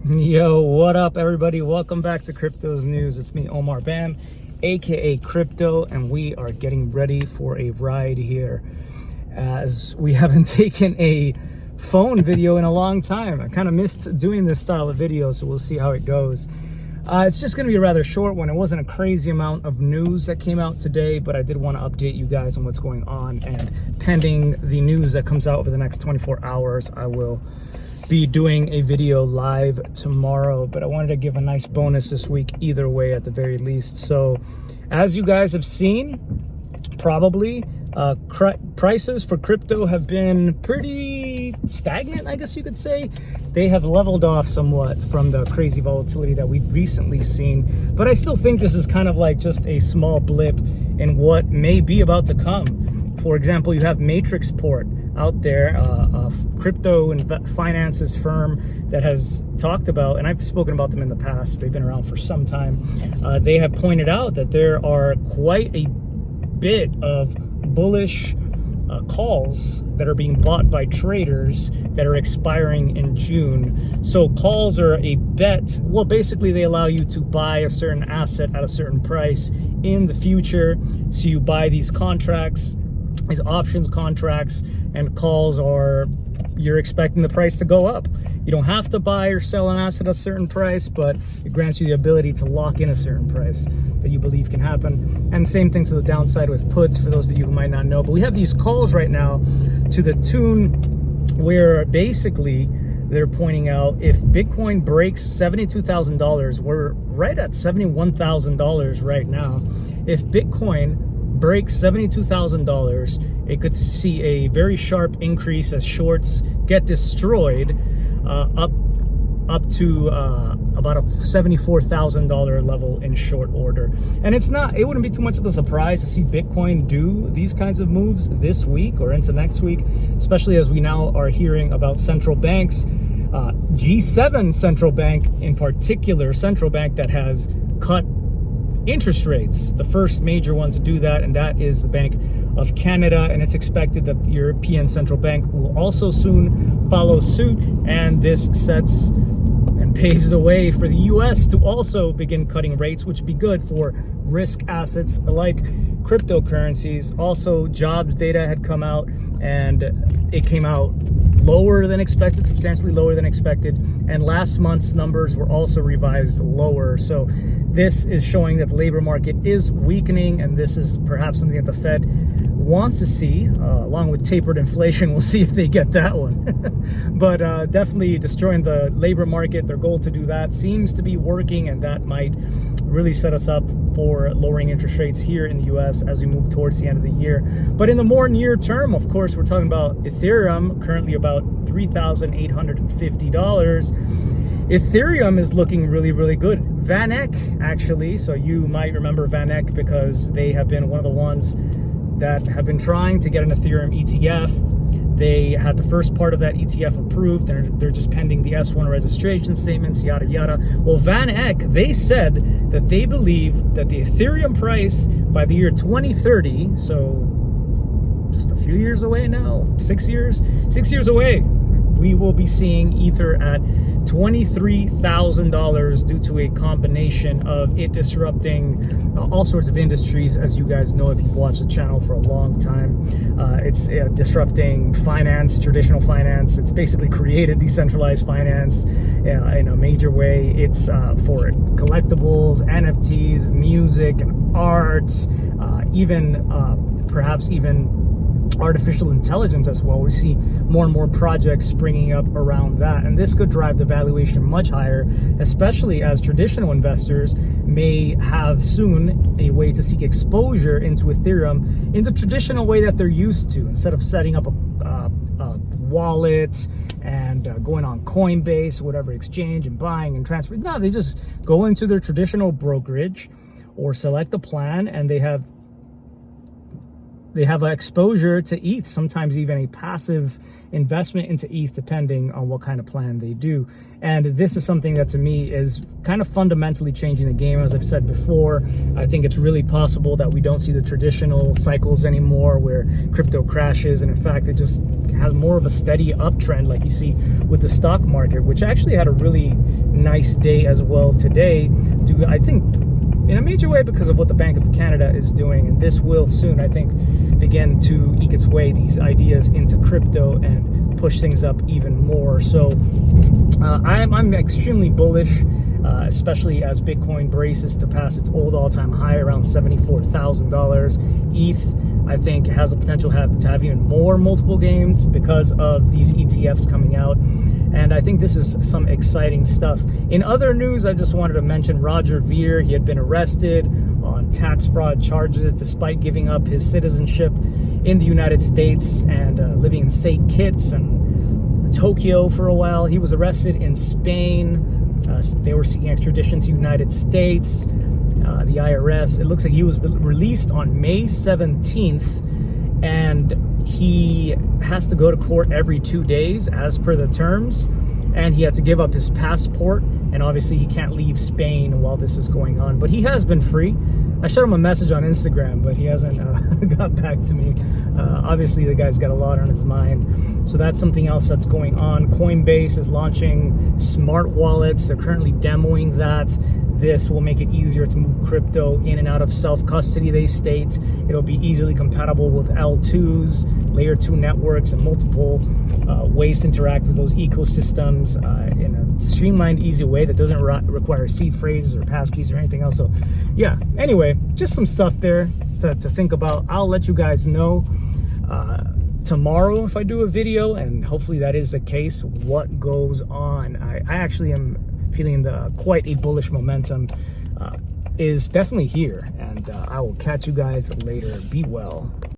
Yo, what up everybody? Welcome back to Crypto's News. It's me, Omar Bam, aka Crypto, and we are getting ready for a ride here as we haven't taken a phone video in a long time. I kind of missed doing this style of video, so we'll see how it goes. It's just going to be a rather short one. It wasn't a crazy amount of news that came out today, but I did want to update you guys on what's going on, and pending the news that comes out over the next 24 hours, I will be doing a video live tomorrow. But I wanted to give a nice bonus this week either way at the very least. So as you guys have seen, probably prices for crypto have been pretty stagnant, I guess you could say. They have leveled off somewhat from the crazy volatility that we've recently seen, but I still think this is kind of like just a small blip in what may be about to come. For example, you have Matrixport out there, a crypto and finances firm that has talked about, and I've spoken about them in the past, they've been around for some time. They have pointed out that there are quite a bit of bullish calls that are being bought by traders that are expiring in June. So calls are a bet. Well, basically they allow you to buy a certain asset at a certain price in the future. So you buy these contracts, these options contracts, and calls are, you're expecting the price to go up. You don't have to buy or sell an asset at a certain price, but it grants you the ability to lock in a certain price that you believe can happen. And same thing to the downside with puts, for those of you who might not know. But we have these calls right now to the tune where basically they're pointing out if Bitcoin breaks $72,000, we're right at $71,000 right now. If Bitcoin breaks $72,000, it could see a very sharp increase as shorts get destroyed up to about a $74,000 level in short order. And it wouldn't be too much of a surprise to see Bitcoin do these kinds of moves this week or into next week, especially as we now are hearing about central banks, G7 central bank in particular, central bank that has cut interest rates, the first major one to do that, and that is the Bank of Canada, and it's expected that the European Central Bank will also soon follow suit, and this sets and paves the way for the US to also begin cutting rates, which would be good for risk assets like cryptocurrencies. Also, jobs data had come out, and it came out lower than expected, substantially lower than expected, and last month's numbers were also revised lower. So this is showing that the labor market is weakening, and this is perhaps something that the Fed wants to see, along with tapered inflation. We'll see if they get that one. But definitely destroying the labor market, their goal to do that seems to be working, and that might really set us up for lowering interest rates here in the US as we move towards the end of the year. But in the more near term, of course, we're talking about Ethereum, currently about $3,850. Ethereum is looking really, really good. VanEck, actually, so you might remember VanEck because they have been one of the ones that have been trying to get an Ethereum ETF. They had the first part of that ETF approved. They're just pending the S1 registration statements, yada, yada. Well, VanEck, they said that they believe that the Ethereum price by the year 2030, so just a few years away now, 6 years away, we will be seeing Ether at $23,000 due to a combination of it disrupting all sorts of industries. As you guys know, if you've watched the channel for a long time, it's disrupting finance, traditional finance. It's basically created decentralized finance in a major way. It's for collectibles, NFTs, music, and arts, perhaps even artificial intelligence as well. We see more and more projects springing up around that, and this could drive the valuation much higher, especially as traditional investors may have soon a way to seek exposure into Ethereum in the traditional way that they're used to, instead of setting up a wallet and going on Coinbase or whatever exchange and buying and transferring. No, they just go into their traditional brokerage or select a plan, and they have an exposure to ETH, sometimes even a passive investment into ETH, depending on what kind of plan they do. And this is something that to me is kind of fundamentally changing the game. As I've said before, I think it's really possible that we don't see the traditional cycles anymore where crypto crashes, and in fact it just has more of a steady uptrend like you see with the stock market, which actually had a really nice day as well today, I think in a major way because of what the Bank of Canada is doing, and this will soon, I think, begin to eke its way, these ideas, into crypto and push things up even more. So I'm extremely bullish, especially as Bitcoin braces to pass its old all-time high around $74,000. ETH, I think, has the potential to have even more multiple gains because of these ETFs coming out. And I think this is some exciting stuff. In other news, I just wanted to mention Roger Ver. He had been arrested on tax fraud charges despite giving up his citizenship in the United States and living in St. Kitts and Tokyo for a while. He was arrested in Spain. They were seeking extradition to the United States. The IRS, it looks like he was released on May 17th, and he has to go to court every 2 days as per the terms, and he had to give up his passport, and obviously he can't leave Spain while this is going on, but he has been free. I shot him a message on Instagram, but he hasn't got back to me. Obviously the guy's got a lot on his mind, so that's something else that's going on. Coinbase is launching smart wallets. They're currently demoing that. This will make it easier to move crypto in and out of self-custody, they state. It'll be easily compatible with L2s, layer 2 networks, and multiple ways to interact with those ecosystems in a streamlined, easy way that doesn't require seed phrases or passkeys or anything else. So yeah, anyway, just some stuff there to think about. I'll let you guys know tomorrow if I do a video, and hopefully that is the case, what goes on. I actually am feeling quite a bullish momentum is definitely here, and I will catch you guys later. Be well.